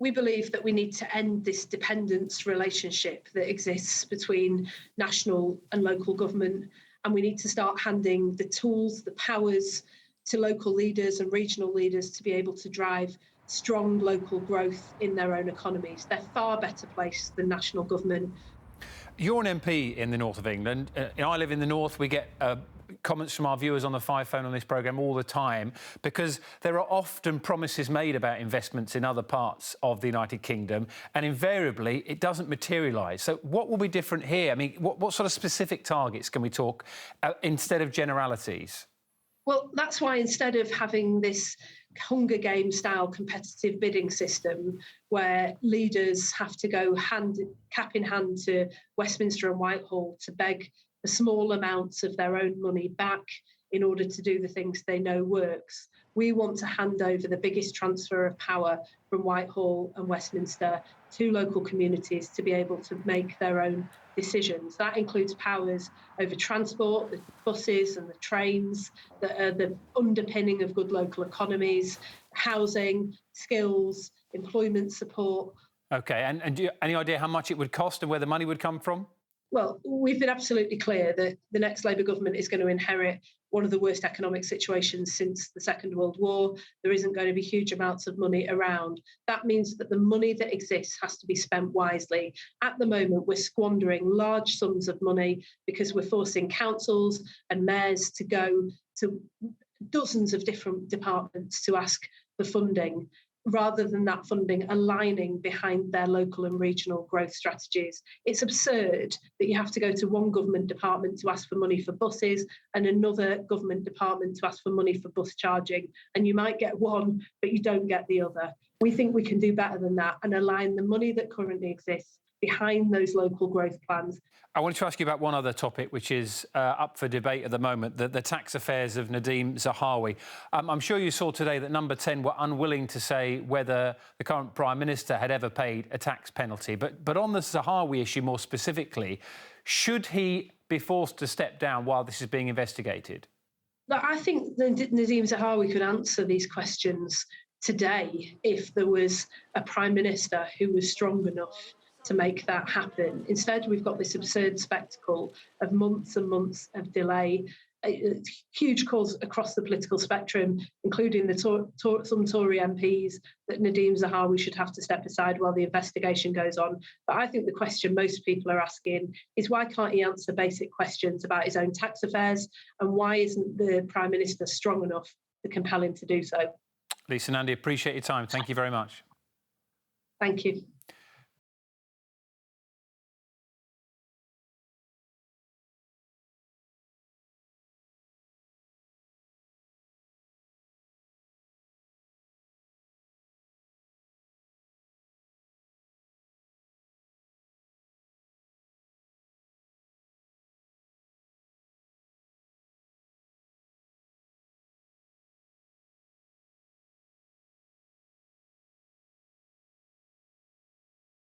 We believe that we need to end this dependence relationship that exists between national and local government, and we need to start handing the tools, the powers to local leaders and regional leaders to be able to drive strong local growth in their own economies. They're far better placed than national government. You're an MP in the north of England. I live in the north. We get comments from our viewers on the 5 phone on this programme all the time, because there are often promises made about investments in other parts of the United Kingdom, and invariably it doesn't materialise. So what will be different here? I mean, what sort of specific targets can we talk instead of generalities? Well, that's why instead of having this Hunger Games style competitive bidding system where leaders have to go cap in hand to Westminster and Whitehall to beg the small amounts of their own money back in order to do the things they know works, we want to hand over the biggest transfer of power from Whitehall and Westminster to local communities to be able to make their own decisions. That includes powers over transport, the buses and the trains that are the underpinning of good local economies, housing, skills, employment support. OK, and do you, any idea how much it would cost and where the money would come from? Well, we've been absolutely clear that the next Labour government is going to inherit one of the worst economic situations since the Second World War. There isn't going to be huge amounts of money around. That means that the money that exists has to be spent wisely. At the moment, we're squandering large sums of money because we're forcing councils and mayors to go to dozens of different departments to ask for funding, rather than that funding aligning behind their local and regional growth strategies. It's absurd that you have to go to one government department to ask for money for buses and another government department to ask for money for bus charging, and you might get one, but you don't get the other. We think we can do better than that and align the money that currently exists behind those local growth plans. I wanted to ask you about one other topic which is up for debate at the moment, the tax affairs of Nadhim Zahawi. I'm sure you saw today that Number 10 were unwilling to say whether the current Prime Minister had ever paid a tax penalty. But on the Zahawi issue more specifically, should he be forced to step down while this is being investigated? I think Nadhim Zahawi could answer these questions today if there was a Prime Minister who was strong enough to make that happen. Instead, we've got this absurd spectacle of months and months of delay, huge calls across the political spectrum, including some Tory MPs, that Nadhim Zahawi should have to step aside while the investigation goes on. But I think the question most people are asking is, why can't he answer basic questions about his own tax affairs, and why isn't the Prime Minister strong enough to compel him to do so? Lisa, Nandy, appreciate your time. Thank you very much. Thank you.